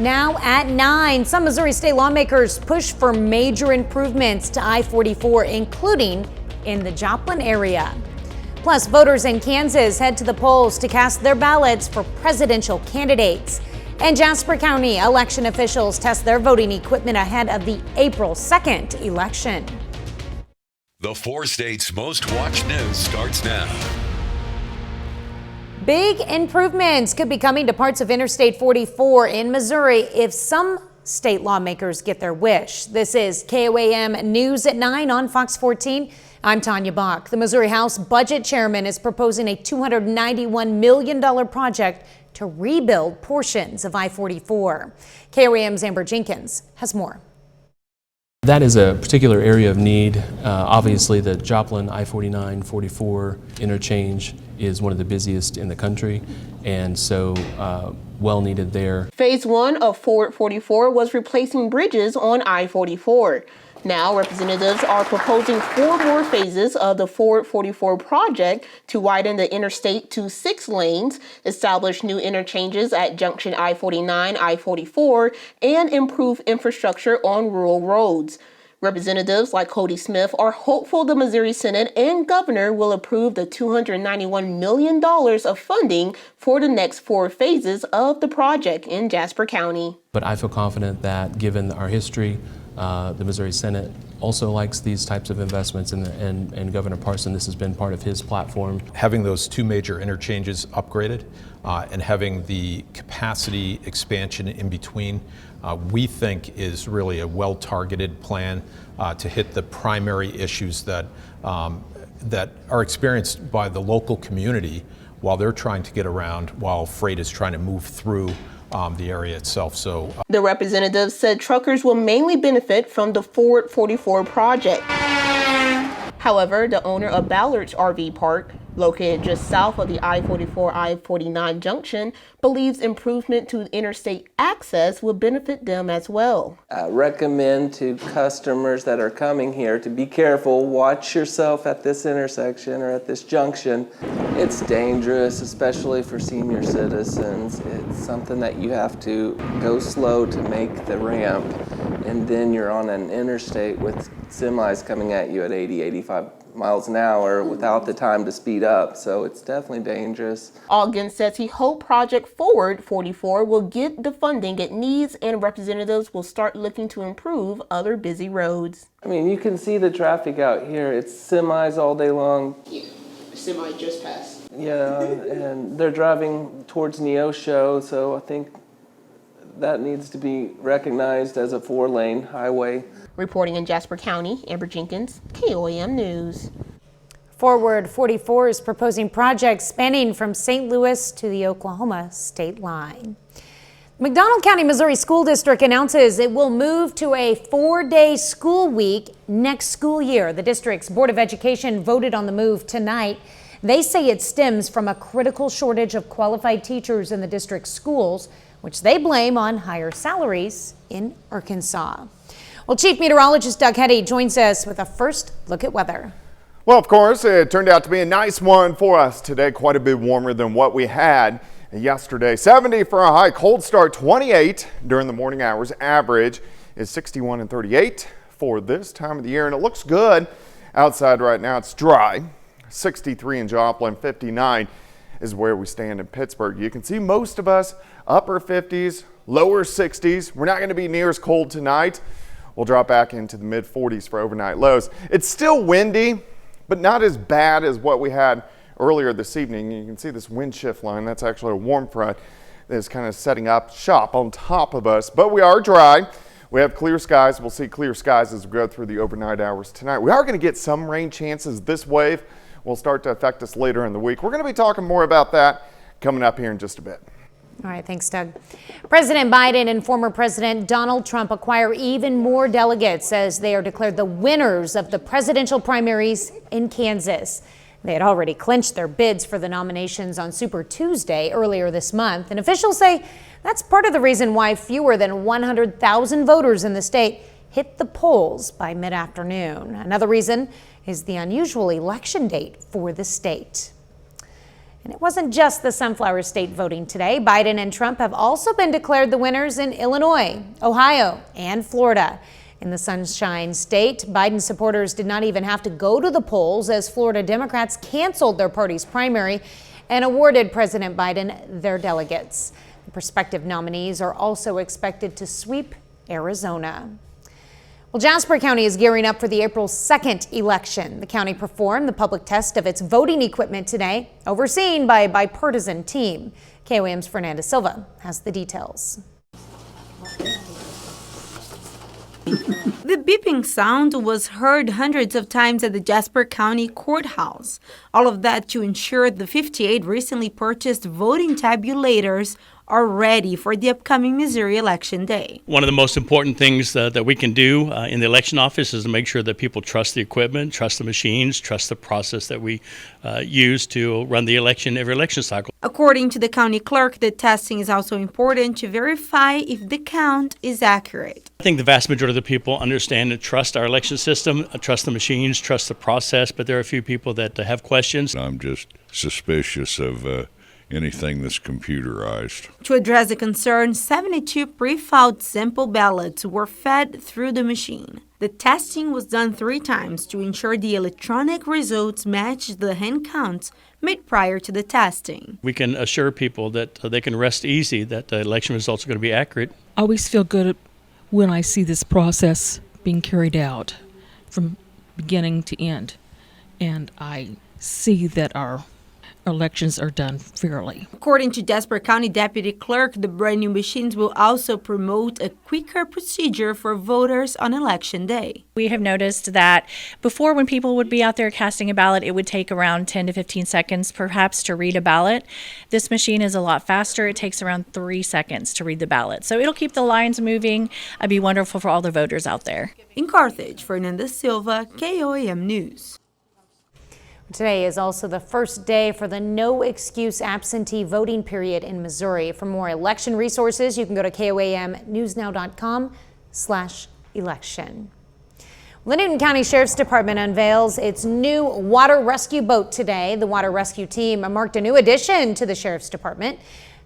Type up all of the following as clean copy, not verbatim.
Now at 9, some Missouri state lawmakers push for major improvements to I-44, including in the Joplin area. Plus, voters in Kansas head to the polls to cast their ballots for presidential candidates. And Jasper County election officials test their voting equipment ahead of the April 2nd election. The 4 states' most watched news starts now. Big improvements could be coming to parts of Interstate 44 in Missouri if some state lawmakers get their wish. This is KOAM News at 9 on Fox 14. I'm Tanya Bach. The Missouri House Budget Chairman is proposing a $291 million project to rebuild portions of I-44. KOAM's Amber Jenkins has more. That is a particular area of need. Obviously, the Joplin I-49-44 interchange is one of the busiest in the country, and so well needed there. Phase 1 of Forward 44 was replacing bridges on I-44. Now, representatives are proposing 4 more phases of the Forward 44 project to widen the interstate to 6 lanes, establish new interchanges at Junction I-49, I-44, and improve infrastructure on rural roads. Representatives like Cody Smith are hopeful the Missouri Senate and governor will approve the $291 million of funding for the next 4 phases of the project in Jasper County. But I feel confident that given our history, the Missouri Senate also likes these types of investments, and Governor Parson, this has been part of his platform. Having those 2 major interchanges upgraded and having the capacity expansion in between, we think is really a well-targeted plan to hit the primary issues that are experienced by the local community while they're trying to get around, while freight is trying to move through the area itself. So the representative said truckers will mainly benefit from the Forward 44 project. However, the owner of Ballard's RV Park, located just south of the I-44, I-49 junction, believes improvement to interstate access will benefit them as well. I recommend to customers that are coming here to be careful, watch yourself at this intersection or at this junction. It's dangerous, especially for senior citizens. It's something that you have to go slow to make the ramp, and then you're on an interstate with semis coming at you at 80, 85 miles an hour without the time to speed up, so it's definitely dangerous. Ogden says he hopes Project Forward 44 will get the funding it needs and representatives will start looking to improve other busy roads. I mean, you can see the traffic out here. It's semis all day long. Yeah, the semi just passed. Yeah, and they're driving towards Neosho, so I think that needs to be recognized as a 4-lane highway. Reporting in Jasper County, Amber Jenkins, KOAM News. Forward 44 is proposing projects spanning from St. Louis to the Oklahoma state line. McDonald County, Missouri School District announces it will move to a 4-day school week next school year. The district's Board of Education voted on the move tonight. They say it stems from a critical shortage of qualified teachers in the district's schools, which they blame on higher salaries in Arkansas. Well, Chief Meteorologist Doug Hetty joins us with a first look at weather. Well, of course, it turned out to be a nice one for us today, quite a bit warmer than what we had yesterday. 70 for a high, cold start, 28 during the morning hours. Average is 61 and 38 for this time of the year, and it looks good outside right now. It's dry. 63 in Joplin, 59 is where we stand in Pittsburgh. You can see most of us upper 50s, lower 60s. We're not going to be near as cold tonight. We'll drop back into the mid 40s for overnight lows. It's still windy, but not as bad as what we had earlier this evening. You can see this wind shift line. That's actually a warm front that is kind of setting up shop on top of us, but we are dry. We have clear skies. We'll see clear skies as we go through the overnight hours tonight. We are going to get some rain chances. This wave will start to affect us later in the week. We're going to be talking more about that coming up here in just a bit. All right, thanks, Doug. President Biden and former President Donald Trump acquire even more delegates as they are declared the winners of the presidential primaries in Kansas. They had already clinched their bids for the nominations on Super Tuesday earlier this month, and officials say that's part of the reason why fewer than 100,000 voters in the state hit the polls by mid-afternoon. Another reason is the unusual election date for the state. And it wasn't just the Sunflower State voting today. Biden and Trump have also been declared the winners in Illinois, Ohio, and Florida. In the Sunshine State, Biden supporters did not even have to go to the polls as Florida Democrats canceled their party's primary and awarded President Biden their delegates. The prospective nominees are also expected to sweep Arizona. Well, Jasper County is gearing up for the April 2nd election. The county performed the public test of its voting equipment today, overseen by a bipartisan team. KOAM's Fernanda Silva has the details. The beeping sound was heard hundreds of times at the Jasper County Courthouse. All of that to ensure the 58 recently purchased voting tabulators are ready for the upcoming Missouri election day. One of the most important things that we can do in the election office is to make sure that people trust the equipment, trust the machines, trust the process that we use to run the election every election cycle. According to the county clerk, the testing is also important to verify if the count is accurate. I think the vast majority of the people understand and trust our election system, trust the machines, trust the process, but there are a few people that have questions. I'm just suspicious of anything that's computerized. To address the concern, 72 pre-filed sample ballots were fed through the machine. The testing was done 3 times to ensure the electronic results matched the hand counts made prior to the testing. We can assure people that they can rest easy that the election results are going to be accurate. I always feel good when I see this process being carried out from beginning to end, and I see that our elections are done fairly. According to Jasper County Deputy Clerk, the brand new machines will also promote a quicker procedure for voters on election day. We have noticed that before, when people would be out there casting a ballot, it would take around 10 to 15 seconds perhaps to read a ballot. This machine is a lot faster. It takes around 3 seconds to read the ballot. So it'll keep the lines moving. It'd be wonderful for all the voters out there. In Carthage, Fernanda Silva, KOAM News. Today is also the first day for the no excuse absentee voting period in Missouri. For more election resources, you can go to KOAMnewsnow.com/election. The Newton County Sheriff's Department unveils its new water rescue boat today. The water rescue team marked a new addition to the Sheriff's Department.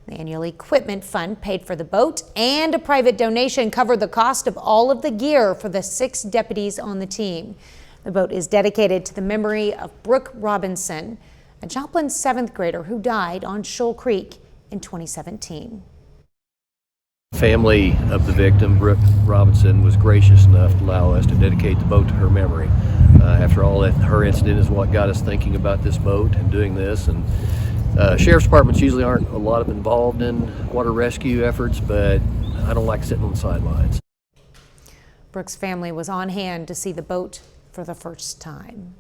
The annual equipment fund paid for the boat, and a private donation covered the cost of all of the gear for the 6 deputies on the team. The boat is dedicated to the memory of Brooke Robinson, a Joplin 7th grader who died on Shoal Creek in 2017. Family of the victim, Brooke Robinson, was gracious enough to allow us to dedicate the boat to her memory. After all, her incident is what got us thinking about this boat and doing this. And sheriff's departments usually aren't a lot involved in water rescue efforts, but I don't like sitting on the sidelines. Brooke's family was on hand to see the boat for the first time.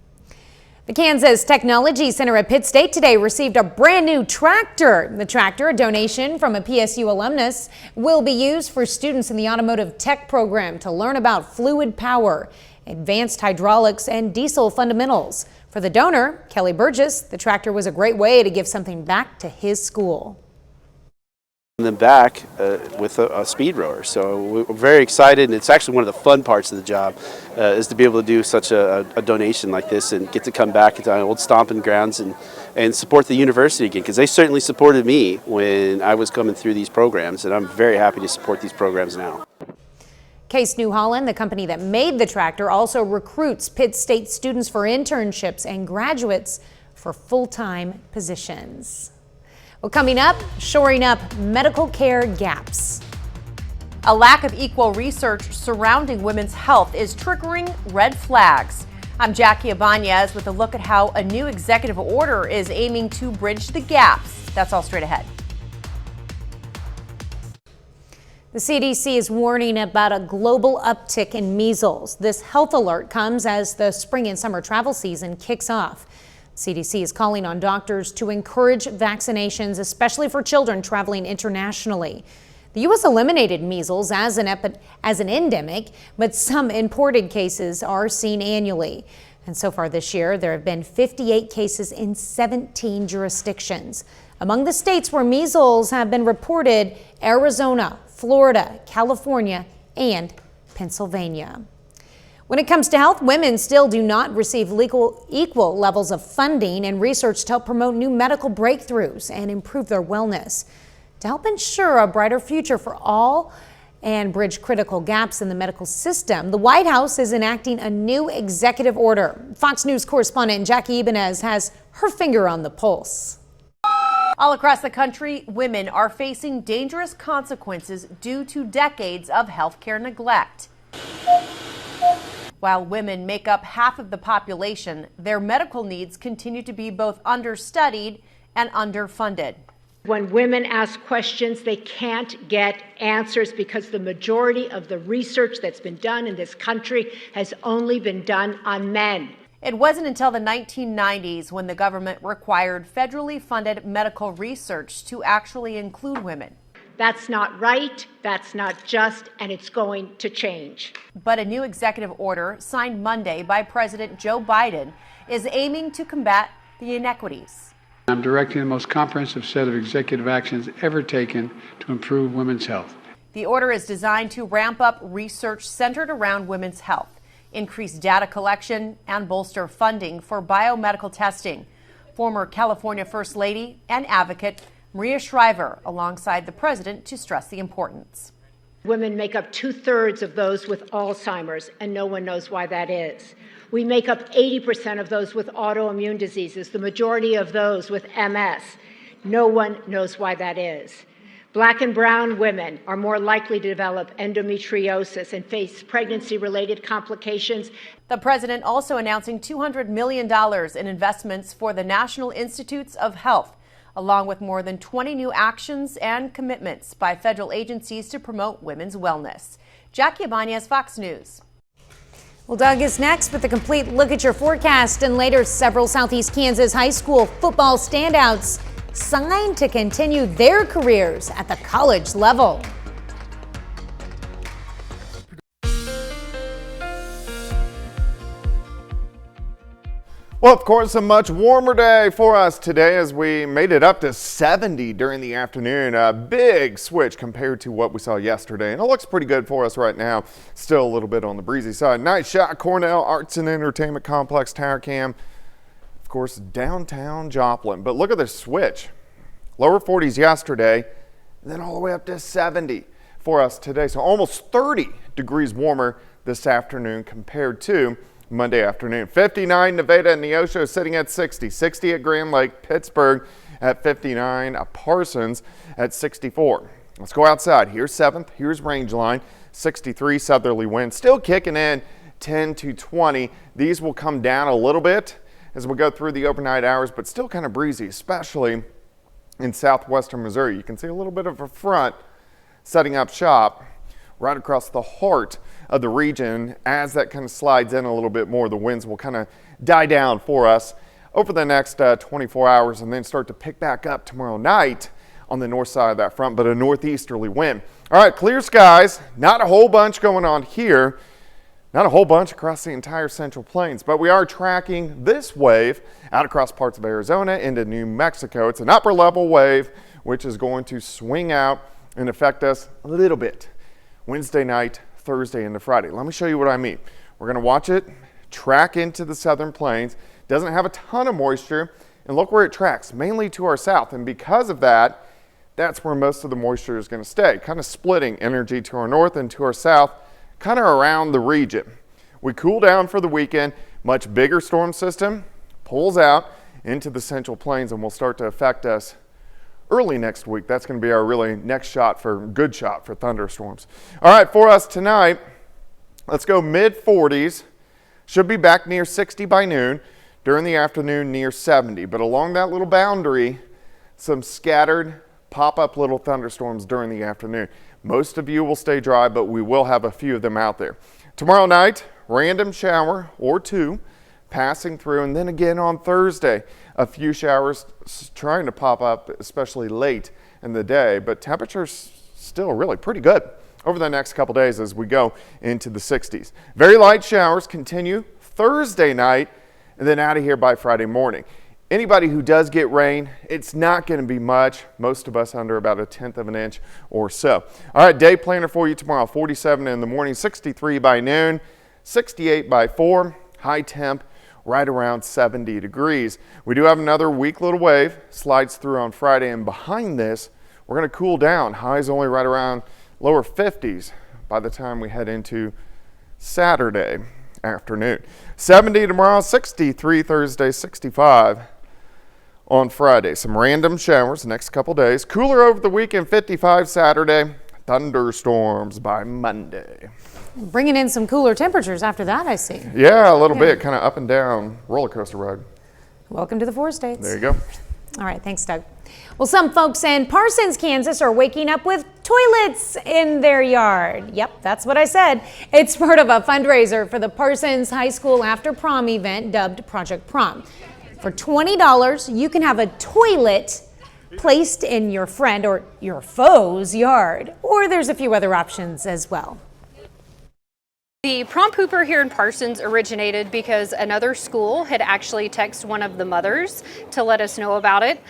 The Kansas Technology Center at Pitt State today received a brand new tractor. The tractor, a donation from a PSU alumnus, will be used for students in the automotive tech program to learn about fluid power, advanced hydraulics, and diesel fundamentals. For the donor, Kelly Burgess, the tractor was a great way to give something back to his school. In the back with a speed rower, so we're very excited, and it's actually one of the fun parts of the job is to be able to do such a donation like this and get to come back to our old stomping grounds and support the university again, because they certainly supported me when I was coming through these programs, and I'm very happy to support these programs now. Case New Holland, the company that made the tractor, also recruits Pitt State students for internships and graduates for full-time positions. Well, coming up, shoring up medical care gaps. A lack of equal research surrounding women's health is triggering red flags. I'm Jackie Ibanez with a look at how a new executive order is aiming to bridge the gaps. That's all straight ahead. The CDC is warning about a global uptick in measles. This health alert comes as the spring and summer travel season kicks off. CDC is calling on doctors to encourage vaccinations, especially for children traveling internationally. The U.S. eliminated measles as an endemic, but some imported cases are seen annually. And so far this year, there have been 58 cases in 17 jurisdictions. Among the states where measles have been reported, Arizona, Florida, California, and Pennsylvania. When it comes to health, women still do not receive equal levels of funding and research to help promote new medical breakthroughs and improve their wellness. To help ensure a brighter future for all and bridge critical gaps in the medical system, the White House is enacting a new executive order. Fox News correspondent Jackie Ibanez has her finger on the pulse. All across the country, women are facing dangerous consequences due to decades of healthcare neglect. While women make up half of the population, their medical needs continue to be both understudied and underfunded. When women ask questions, they can't get answers because the majority of the research that's been done in this country has only been done on men. It wasn't until the 1990s when the government required federally funded medical research to actually include women. That's not right, that's not just, and it's going to change. But a new executive order signed Monday by President Joe Biden is aiming to combat the inequities. I'm directing the most comprehensive set of executive actions ever taken to improve women's health. The order is designed to ramp up research centered around women's health, increase data collection, and bolster funding for biomedical testing. Former California First Lady and advocate Maria Shriver alongside the president to stress the importance. Women make up 2/3 of those with Alzheimer's, and no one knows why that is. We make up 80% of those with autoimmune diseases, the majority of those with MS. No one knows why that is. Black and brown women are more likely to develop endometriosis and face pregnancy-related complications. The president also announcing $200 million in investments for the National Institutes of Health, along with more than 20 new actions and commitments by federal agencies to promote women's wellness. Jackie Ibanez, Fox News. Well, Doug is next with a complete look at your forecast, and later several Southeast Kansas high school football standouts signed to continue their careers at the college level. Well, of course, a much warmer day for us today as we made it up to 70 during the afternoon. A big switch compared to what we saw yesterday, and it looks pretty good for us right now. Still a little bit on the breezy side. Nice shot, Cornell Arts and Entertainment Complex Tower Cam. Of course, downtown Joplin. But look at this switch. Lower 40s yesterday, and then all the way up to 70 for us today. So almost 30 degrees warmer this afternoon compared to Monday afternoon. 59 Nevada and Neosho sitting at 60. 60 at Grand Lake, Pittsburgh at 59, Parsons at 64. Let's go outside. Here's 7th. Here's Rangeline. 63 southerly wind. Still kicking in 10 to 20. These will come down a little bit as we go through the overnight hours, but still kind of breezy, especially in southwestern Missouri. You can see a little bit of a front setting up shop right across the heart of the region. As that kind of slides in a little bit more, the winds will kind of die down for us over the next 24 hours and then start to pick back up tomorrow night on the north side of that front, but a northeasterly wind. All right, clear skies, not a whole bunch going on here, not a whole bunch across the entire Central Plains, but we are tracking this wave out across parts of Arizona into New Mexico. It's an upper level wave, which is going to swing out and affect us a little bit Wednesday night, Thursday into Friday. Let me show you what I mean. We're going to watch it track into the southern plains. Doesn't have a ton of moisture, and look where it tracks, mainly to our south. And because of that, that's where most of the moisture is going to stay, kind of splitting energy to our north and to our south, kind of around the region. We cool down for the weekend. Much bigger storm system pulls out into the Central Plains and will start to affect us early next week. That's going to be our really next good shot for thunderstorms. All right, for us tonight, let's go mid 40s. Should be back near 60 by noon. During the afternoon, near 70. But along that little boundary, some scattered pop-up little thunderstorms during the afternoon. Most of you will stay dry, but we will have a few of them out there. Tomorrow night, random shower or two passing through, and then again on Thursday, a few showers trying to pop up, especially late in the day, but temperatures still really pretty good over the next couple days as we go into the 60s. Very light showers continue Thursday night and then out of here by Friday morning. Anybody who does get rain, it's not going to be much. Most of us under about 1/10 of an inch or so. All right, day planner for you tomorrow. 47 in the morning, 63 by noon. 68 by 4, high temp right around 70 degrees. We do have another weak little wave slides through on Friday, and behind this we're going to cool down. Highs only right around lower 50s by the time we head into Saturday afternoon. 70 tomorrow, 63 Thursday, 65 on Friday. Some random showers the next couple days. Cooler over the weekend, 55 Saturday. Thunderstorms by Monday. Bringing in some cooler temperatures after that, I see. Yeah, a little bit, kind of up and down roller coaster ride. Welcome to the 4 states. There you go. All right, thanks, Doug. Well, some folks in Parsons, Kansas are waking up with toilets in their yard. Yep, that's what I said. It's part of a fundraiser for the Parsons High School After Prom event dubbed Project Prom. For $20, you can have a toilet placed in your friend or your foe's yard, or there's a few other options as well. The prom pooper here in Parsons originated because another school had actually texted one of the mothers to let us know about it.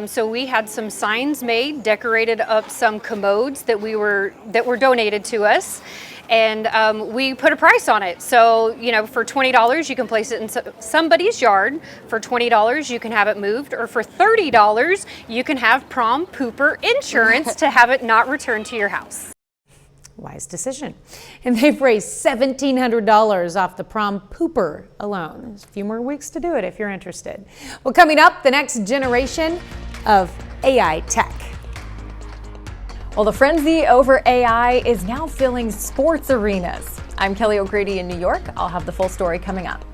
So we had some signs made, decorated up some commodes that were donated to us, and we put a price on it. So, you know, for $20 you can place it in somebody's yard. For $20 you can have it moved, or for $30 you can have prom pooper insurance to have it not returned to your house. Wise decision. And they've raised $1,700 off the prom pooper alone. There's a few more weeks to do it if you're interested. Well, coming up, the next generation of AI tech. Well, the frenzy over AI is now filling sports arenas. I'm Kelly O'Grady in New York. I'll have the full story coming up.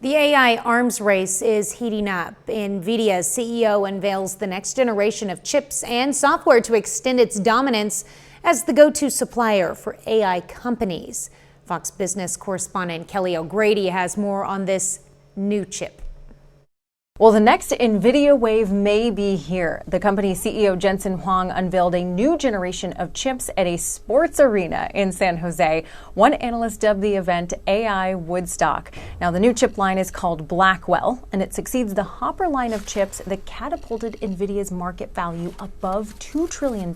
The AI arms race is heating up. NVIDIA's CEO unveils the next generation of chips and software to extend its dominance as the go-to supplier for AI companies. Fox Business correspondent Kelly O'Grady has more on this new chip. Well, the next NVIDIA wave may be here. The company's CEO Jensen Huang unveiled a new generation of chips at a sports arena in San Jose. One analyst dubbed the event AI Woodstock. Now, the new chip line is called Blackwell, and it succeeds the Hopper line of chips that catapulted NVIDIA's market value above $2 trillion,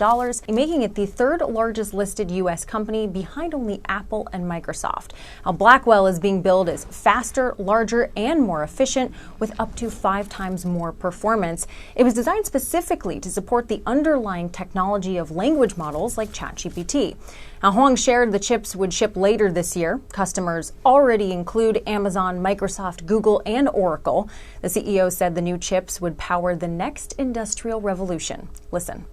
making it the third largest listed U.S. company behind only Apple and Microsoft. Now, Blackwell is being billed as faster, larger, and more efficient, with up to 5 times more performance. It was designed specifically to support the underlying technology of language models like ChatGPT. Now, Huang shared the chips would ship later this year. Customers already include Amazon, Microsoft, Google, and Oracle. The CEO said the new chips would power the next industrial revolution. Listen.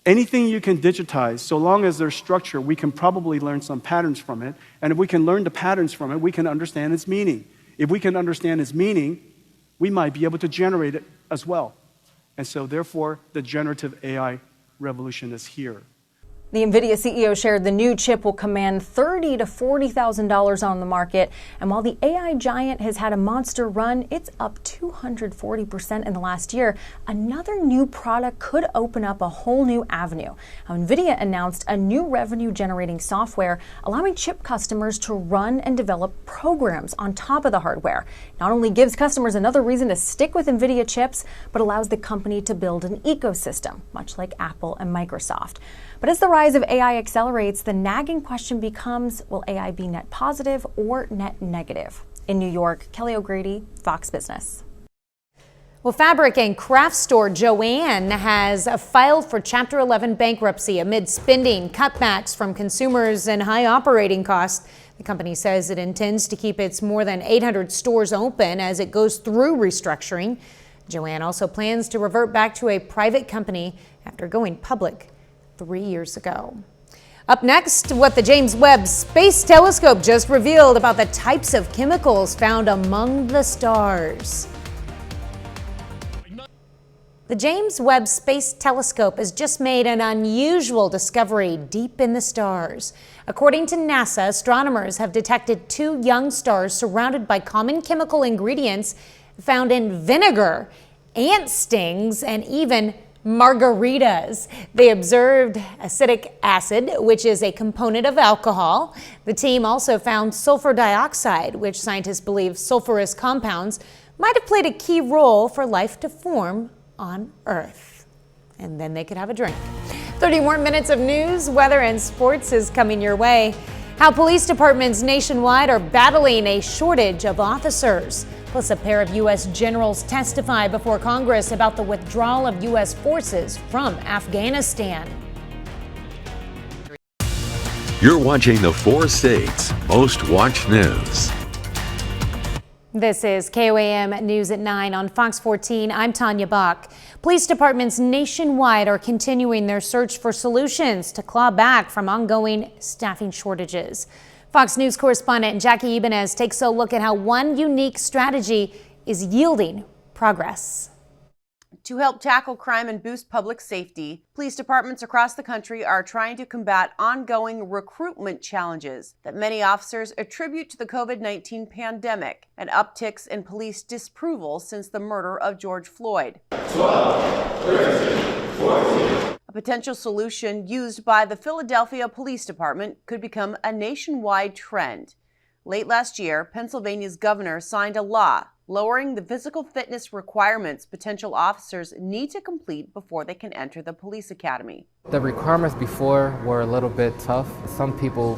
Anything you can digitize, so long as there's structure, we can probably learn some patterns from it. And if we can learn the patterns from it, we can understand its meaning. If we can understand its meaning, we might be able to generate it as well. And so therefore, the generative AI revolution is here. The NVIDIA CEO shared the new chip will command $30,000 to $40,000 on the market. And while the AI giant has had a monster run, it's up 240% in the last year. Another new product could open up a whole new avenue. Now, NVIDIA announced a new revenue-generating software allowing chip customers to run and develop programs on top of the hardware. Not only gives customers another reason to stick with NVIDIA chips, but allows the company to build an ecosystem, much like Apple and Microsoft. But as the rise of AI accelerates, the nagging question becomes, will AI be net positive or net negative? In New York, Kelly O'Grady, Fox Business. Well, fabric and craft store Joann has filed for Chapter 11 bankruptcy amid spending cutbacks from consumers and high operating costs. The company says it intends to keep its more than 800 stores open as it goes through restructuring. Joann also plans to revert back to a private company after going public 3 years ago. Up next, what the James Webb Space Telescope just revealed about the types of chemicals found among the stars. The James Webb Space Telescope has just made an unusual discovery deep in the stars. According to NASA, astronomers have detected 2 young stars surrounded by common chemical ingredients found in vinegar, ant stings, and even margaritas. They observed acetic acid, which is a component of alcohol. The team also found sulfur dioxide, which scientists believe sulfurous compounds might have played a key role for life to form on Earth. And then they could have a drink. 30 more minutes of news, weather, and sports is coming your way. How police departments nationwide are battling a shortage of officers. Plus, a pair of U.S. generals testify before Congress about the withdrawal of U.S. forces from Afghanistan. You're watching the 4 states' most watched news. This is KOAM News at 9 on Fox 14. I'm Tanya Bach. Police departments nationwide are continuing their search for solutions to claw back from ongoing staffing shortages. Fox News correspondent Jackie Ibanez takes a look at how one unique strategy is yielding progress. To help tackle crime and boost public safety, police departments across the country are trying to combat ongoing recruitment challenges that many officers attribute to the COVID-19 pandemic and upticks in police disapproval since the murder of George Floyd. 12, 13, 14. A potential solution used by the Philadelphia Police Department could become a nationwide trend. Late last year, Pennsylvania's governor signed a law lowering the physical fitness requirements potential officers need to complete before they can enter the police academy. The requirements before were a little bit tough. Some people,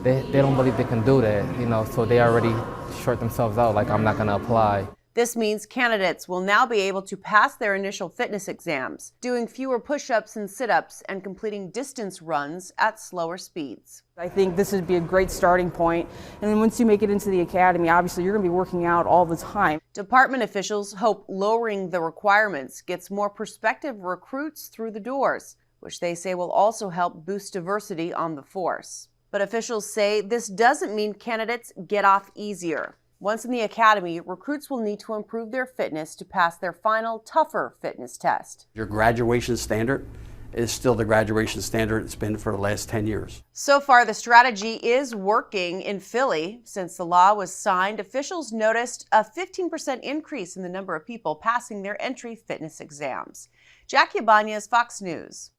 they don't believe they can do that, so they already short themselves out, like I'm not gonna apply. This means candidates will now be able to pass their initial fitness exams, doing fewer push-ups and sit-ups and completing distance runs at slower speeds. I think this would be a great starting point. And then once you make it into the academy, obviously you're going to be working out all the time. Department officials hope lowering the requirements gets more prospective recruits through the doors, which they say will also help boost diversity on the force. But officials say this doesn't mean candidates get off easier. Once in the academy, recruits will need to improve their fitness to pass their final, tougher fitness test. Your graduation standard is still the graduation standard it's been for the last 10 years. So far, the strategy is working in Philly. Since the law was signed, officials noticed a 15% increase in the number of people passing their entry fitness exams. Jackie Ibanez, Fox News.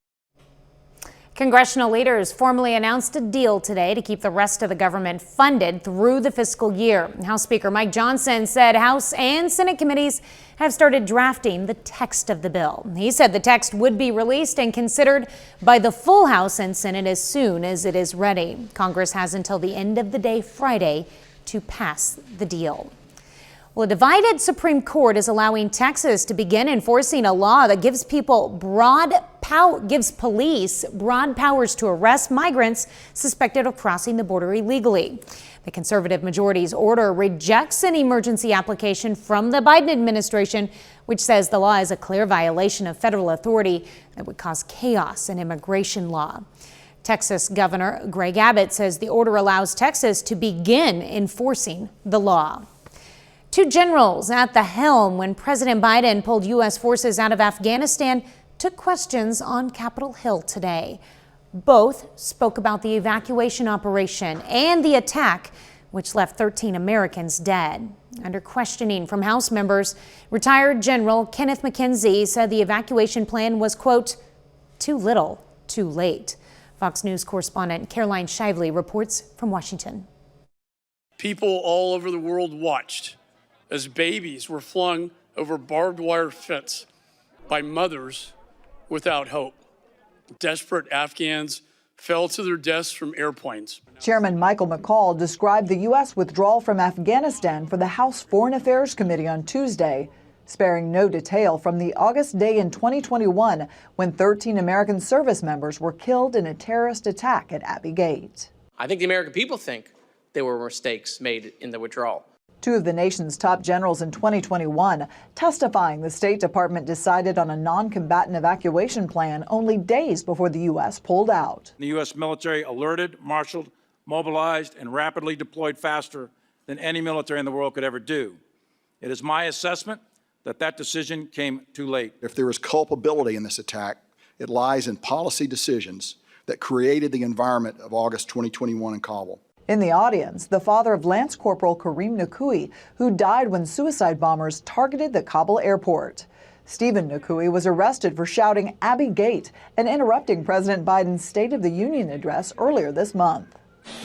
Congressional leaders formally announced a deal today to keep the rest of the government funded through the fiscal year. House Speaker Mike Johnson said House and Senate committees have started drafting the text of the bill. He said the text would be released and considered by the full House and Senate as soon as it is ready. Congress has until the end of the day Friday to pass the deal. Well, a divided Supreme Court is allowing Texas to begin enforcing a law that gives police broad powers to arrest migrants suspected of crossing the border illegally. The conservative majority's order rejects an emergency application from the Biden administration, which says the law is a clear violation of federal authority that would cause chaos in immigration law. Texas Governor Greg Abbott says the order allows Texas to begin enforcing the law. Two generals at the helm when President Biden pulled U.S. forces out of Afghanistan took questions on Capitol Hill today. Both spoke about the evacuation operation and the attack, which left 13 Americans dead. Under questioning from House members, retired General Kenneth McKenzie said the evacuation plan was, quote, too little, too late. Fox News correspondent Caroline Shively reports from Washington. People all over the world watched as babies were flung over barbed wire fence by mothers without hope. Desperate Afghans fell to their deaths from airplanes. Chairman Michael McCall described the U.S. withdrawal from Afghanistan for the House Foreign Affairs Committee on Tuesday, sparing no detail from the August day in 2021 when 13 American service members were killed in a terrorist attack at Abbey Gate. I think the American people think there were mistakes made in the withdrawal. Two of the nation's top generals in 2021 testifying the State Department decided on a non-combatant evacuation plan only days before the U.S. pulled out. The U.S. military alerted, marshaled, mobilized, and rapidly deployed faster than any military in the world could ever do. It is my assessment that that decision came too late. If there is culpability in this attack, it lies in policy decisions that created the environment of August 2021 in Kabul. In the audience, the father of Lance Corporal Kareem Nakui, who died when suicide bombers targeted the Kabul airport. Stephen Nakui was arrested for shouting Abbey Gate and interrupting President Biden's State of the Union address earlier this month.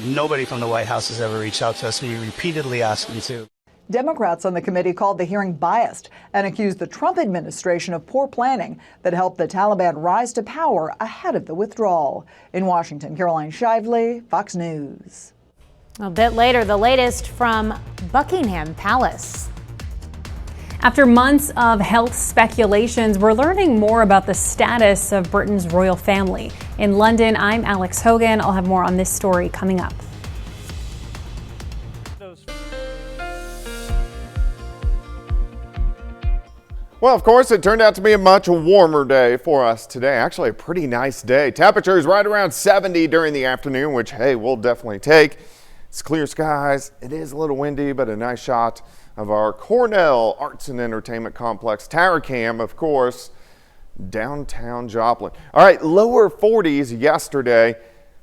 Nobody from the White House has ever reached out to us. We repeatedly asked them to. Democrats on the committee called the hearing biased and accused the Trump administration of poor planning that helped the Taliban rise to power ahead of the withdrawal. In Washington, Caroline Shively, Fox News. A bit later, the latest from Buckingham Palace. After months of health speculations, we're learning more about the status of Britain's royal family. In London, I'm Alex Hogan. I'll have more on this story coming up. Well, of course, it turned out to be a much warmer day for us today. Actually, a pretty nice day. Temperatures right around 70 during the afternoon, which, hey, we'll definitely take. It's clear skies. It is a little windy, but a nice shot of our Cornell Arts and Entertainment Complex tower cam, of course, downtown Joplin. All right, lower 40s yesterday,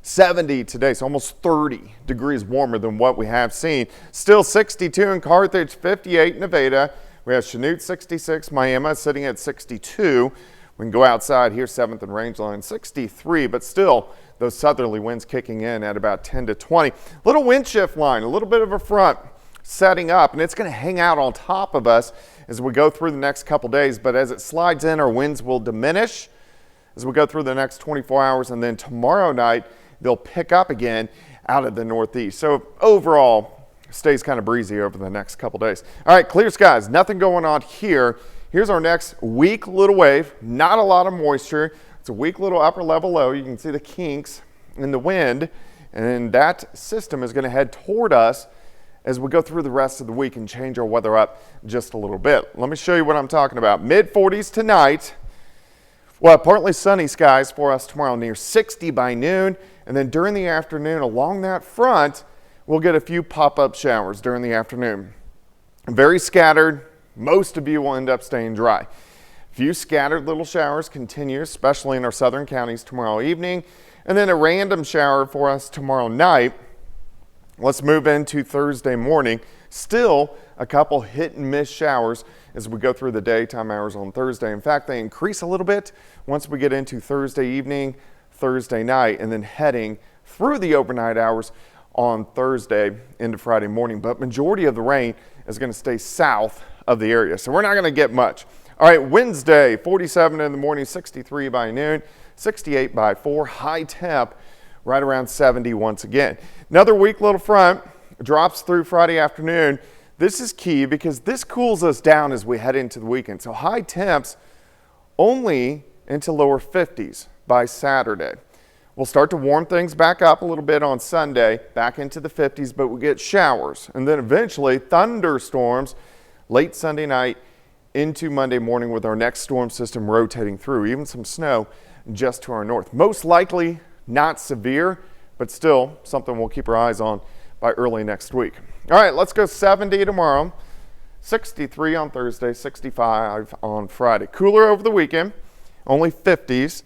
70 today, so almost 30 degrees warmer than what we have seen. Still 62 in Carthage, 58 in Nevada. We have Chanute 66, Miami sitting at 62. We can go outside here, 7th and Rangeline 63, but still those southerly winds kicking in at about 10 to 20. Little wind shift line, a little bit of a front setting up, and it's going to hang out on top of us as we go through the next couple days. But as it slides in, our winds will diminish as we go through the next 24 hours, and then tomorrow night they'll pick up again out of the northeast. So overall, stays kind of breezy over the next couple days. All right, clear skies, nothing going on here. Here's our next weak little wave, not a lot of moisture. It's a weak little upper level low. You can see the kinks in the wind, and that system is going to head toward us as we go through the rest of the week and change our weather up just a little bit. Let me show you what I'm talking about. Mid 40s tonight. Well, partly sunny skies for us tomorrow, near 60 by noon, and then during the afternoon along that front, we'll get a few pop-up showers during the afternoon. Very scattered. Most of you will end up staying dry. A few scattered little showers continue, especially in our southern counties tomorrow evening, and then a random shower for us tomorrow night. Let's move into Thursday morning. Still a couple hit and miss showers as we go through the daytime hours on Thursday. In fact, they increase a little bit once we get into Thursday evening, Thursday night, and then heading through the overnight hours on Thursday into Friday morning. But majority of the rain is going to stay south of the area, so we're not going to get much. All right, Wednesday, 47 in the morning, 63 by noon, 68 by 4, high temp right around 70 once again. Another weak little front drops through Friday afternoon. This is key because this cools us down as we head into the weekend. So high temps only into lower 50s by Saturday. We'll start to warm things back up a little bit on Sunday, back into the 50s, but we'll get showers and then eventually thunderstorms late Sunday night into Monday morning with our next storm system rotating through, even some snow just to our north. Most likely not severe, but still something we'll keep our eyes on by early next week. All right, let's go 70 tomorrow, 63 on Thursday, 65 on Friday. Cooler over the weekend, only 50s.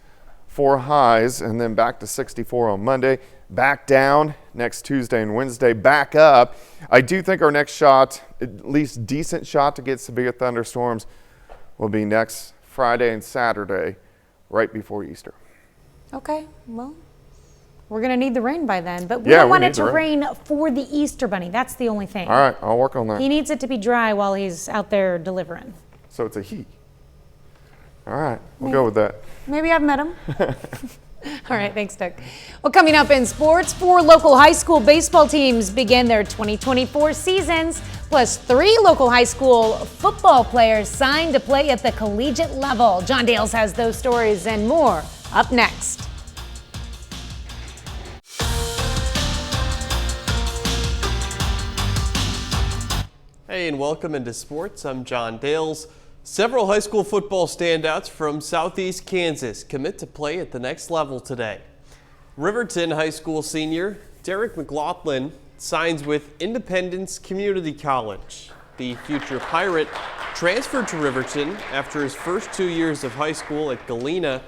4 highs, and then back to 64 on Monday, back down next Tuesday and Wednesday, back up. I do think our next shot, at least decent shot to get severe thunderstorms, will be next Friday and Saturday, right before Easter. Okay, well, we're going to need the rain by then, but we don't want it to rain for the Easter Bunny. That's the only thing. All right, I'll work on that. He needs it to be dry while he's out there delivering. So it's a he. All right, we'll go with that. Maybe I've met him. All right, thanks, Doug. Well, coming up in sports, 4 local high school baseball teams begin their 2024 seasons, plus 3 local high school football players signed to play at the collegiate level. John Dales has those stories and more up next. Hey, and welcome into sports. I'm John Dales. Several high school football standouts from southeast Kansas commit to play at the next level today. Riverton High School senior Derek McLaughlin signs with Independence Community College. The future Pirate transferred to Riverton after his first 2 years of high school at Galena.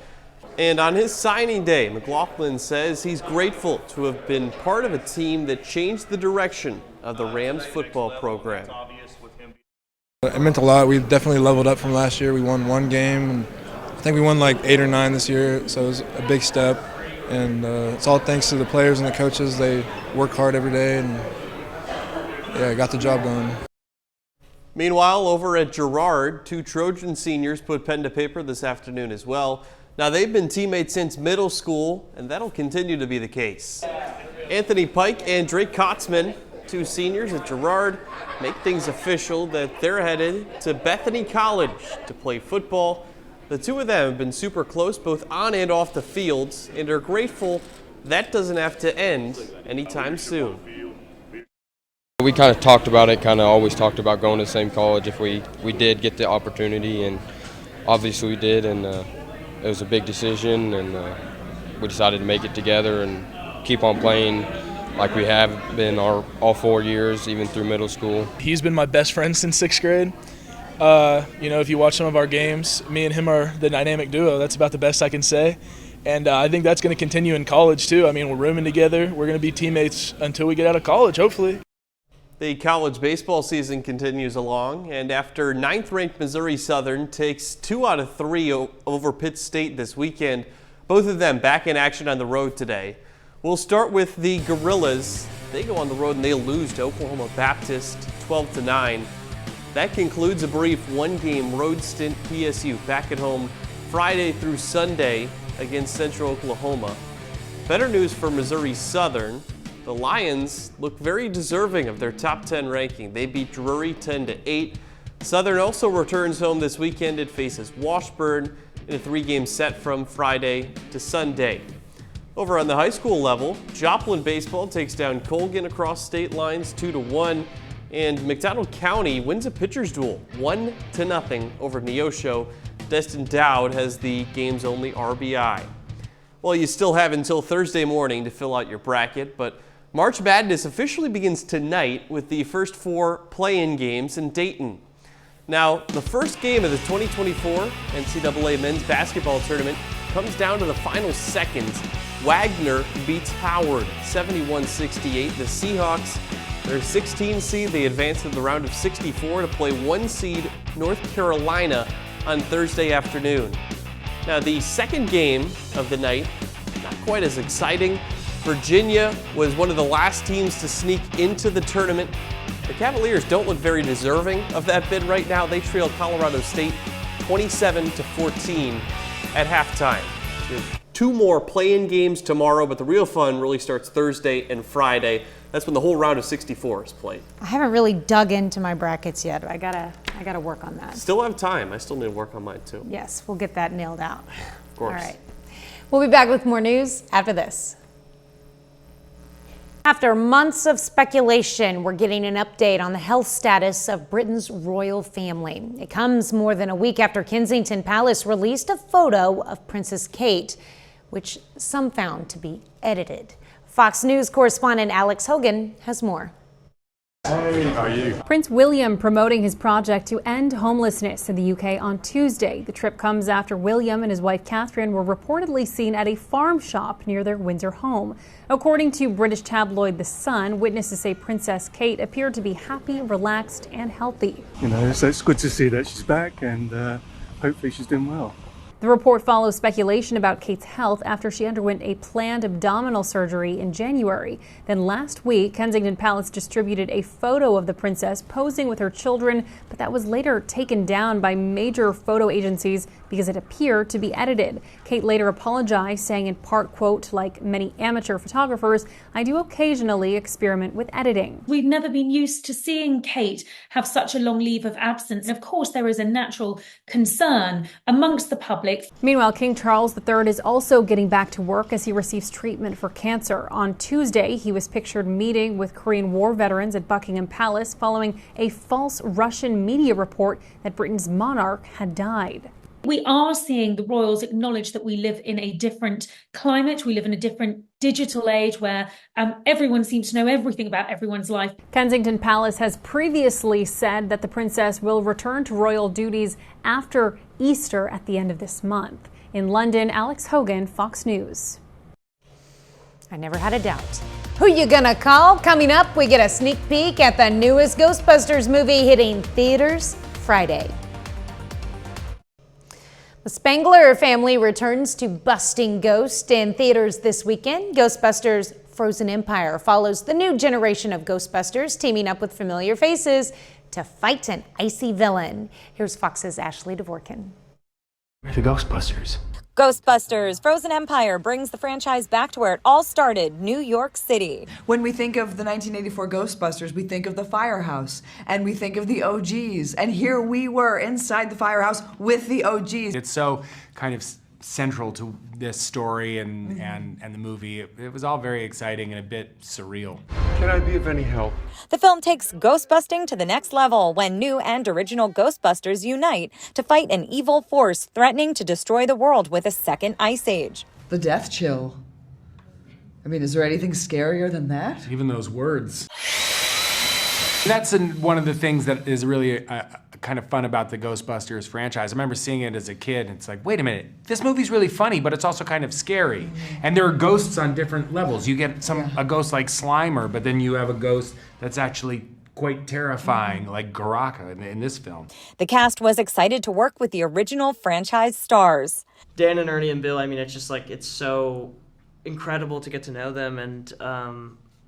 And on his signing day, McLaughlin says he's grateful to have been part of a team that changed the direction of the Rams football program. It meant a lot. We definitely leveled up from last year. We won 1 game, and I think we won like 8 or 9 this year, so it was a big step. And it's all thanks to the players and the coaches. They work hard every day, and yeah, got the job done. Meanwhile, over at Girard, 2 Trojan seniors put pen to paper this afternoon as well. Now, they've been teammates since middle school, and that'll continue to be the case. Anthony Pike and Drake Kotzman, 2 seniors at Girard, make things official that they're headed to Bethany College to play football. The 2 of them have been super close both on and off the fields and are grateful that doesn't have to end anytime soon. We kind of talked about it, always talked about going to the same college if we did get the opportunity, and obviously we did, and it was a big decision, and we decided to make it together and keep on playing like we have been all 4 years, even through middle school. He's been my best friend since 6th grade. If you watch some of our games, me and him are the dynamic duo. That's about the best I can say. And I think that's going to continue in college, too. We're rooming together. We're going to be teammates until we get out of college, hopefully. The college baseball season continues along, and after 9th-ranked Missouri Southern takes 2 out of 3 over Pitt State this weekend, both of them back in action on the road today. We'll start with the Gorillas. They go on the road and they lose to Oklahoma Baptist 12-9. That concludes a brief 1-game road stint. PSU back at home Friday through Sunday against Central Oklahoma. Better news for Missouri Southern. The Lions look very deserving of their top 10 ranking. They beat Drury 10-8. Southern also returns home this weekend. It faces Washburn in a 3-game set from Friday to Sunday. Over on the high school level, Joplin baseball takes down Colgan across state lines 2-1, and McDonald County wins a pitcher's duel 1-0 over Neosho. Destin Dowd has the game's only RBI. Well, you still have until Thursday morning to fill out your bracket, but March Madness officially begins tonight with the first 4 play-in games in Dayton. Now, the first game of the 2024 NCAA men's basketball tournament comes down to the final seconds. Wagner beats Howard 71-68. The Seahawks, they're 16 seed. They advance to the round of 64 to play 1 seed North Carolina on Thursday afternoon. Now, the second game of the night, not quite as exciting. Virginia was one of the last teams to sneak into the tournament. The Cavaliers don't look very deserving of that bid right now. They trail Colorado State 27-14 at halftime. So 2 more play-in games tomorrow, but the real fun really starts Thursday and Friday. That's when the whole round of 64 is played. I haven't really dug into my brackets yet. I gotta work on that. Still have time. I still need to work on mine too. Yes, we'll get that nailed out. Of course. All right. We'll be back with more news after this. After months of speculation, we're getting an update on the health status of Britain's royal family. It comes more than a week after Kensington Palace released a photo of Princess Kate, which some found to be edited. Fox News correspondent Alex Hogan has more. Hey, how are you? Prince William promoting his project to end homelessness in the UK on Tuesday. The trip comes after William and his wife Catherine were reportedly seen at a farm shop near their Windsor home. According to British tabloid The Sun, witnesses say Princess Kate appeared to be happy, relaxed, and healthy. So it's good to see that she's back, and hopefully she's doing well. The report follows speculation about Kate's health after she underwent a planned abdominal surgery in January. Then last week, Kensington Palace distributed a photo of the princess posing with her children, but that was later taken down by major photo agencies because it appeared to be edited. Kate later apologized, saying in part, quote, "Like many amateur photographers, I do occasionally experiment with editing." We've never been used to seeing Kate have such a long leave of absence. And of course, there is a natural concern amongst the public. Meanwhile, King Charles III is also getting back to work as he receives treatment for cancer. On Tuesday, he was pictured meeting with Korean War veterans at Buckingham Palace following a false Russian media report that Britain's monarch had died. We are seeing the royals acknowledge that we live in a different climate. We live in a different digital age where everyone seems to know everything about everyone's life. Kensington Palace has previously said that the princess will return to royal duties after Easter at the end of this month. In London, Alex Hogan, Fox News. I never had a doubt. Who you gonna call? Coming up, we get a sneak peek at the newest Ghostbusters movie hitting theaters Friday. The Spangler family returns to Busting Ghost in theaters this weekend. Ghostbusters Frozen Empire follows the new generation of Ghostbusters, teaming up with familiar faces to fight an icy villain. Here's Fox's Ashley Dvorkin. We're the Ghostbusters. Ghostbusters Frozen Empire brings the franchise back to where it all started, New York City. When we think of the 1984 Ghostbusters, we think of the firehouse and we think of the OGs. And here we were inside the firehouse with the OGs. It's so kind of central to this story and the movie. It was all very exciting and a bit surreal. Can I be of any help? The film takes ghostbusting to the next level when new and original Ghostbusters unite to fight an evil force threatening to destroy the world with a second ice age. The death chill. I mean, is there anything scarier than that? Even those words. That's one of the things that is really kind of fun about the Ghostbusters franchise. I remember seeing it as a kid, and it's like, wait a minute, this movie's really funny, but it's also kind of scary. And there are ghosts on different levels. You get a ghost like Slimer, but then you have a ghost that's actually quite terrifying, like Garaka in this film. The cast was excited to work with the original franchise stars. Dan and Ernie and Bill, I mean, it's just like, it's so incredible to get to know them, and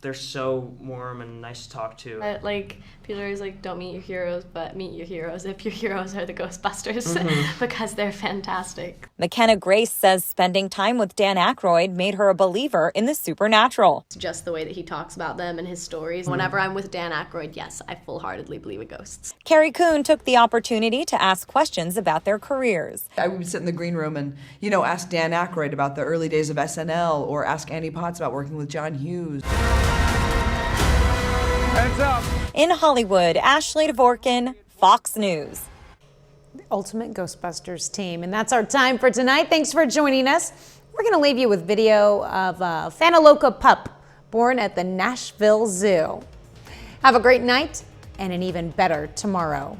they're so warm and nice to talk to. Like, people are always like, don't meet your heroes, but meet your heroes if your heroes are the Ghostbusters, because they're fantastic. McKenna Grace says spending time with Dan Aykroyd made her a believer in the supernatural. It's just the way that he talks about them and his stories. Whenever I'm with Dan Aykroyd, yes, I full-heartedly believe in ghosts. Carrie Coon took the opportunity to ask questions about their careers. I would sit in the green room and, ask Dan Aykroyd about the early days of SNL or ask Annie Potts about working with John Hughes. Heads up. In Hollywood, Ashley Dvorkin, Fox News. The ultimate Ghostbusters team. And that's our time for tonight. Thanks for joining us. We're going to leave you with video of a Fanaloka pup born at the Nashville Zoo. Have a great night and an even better tomorrow.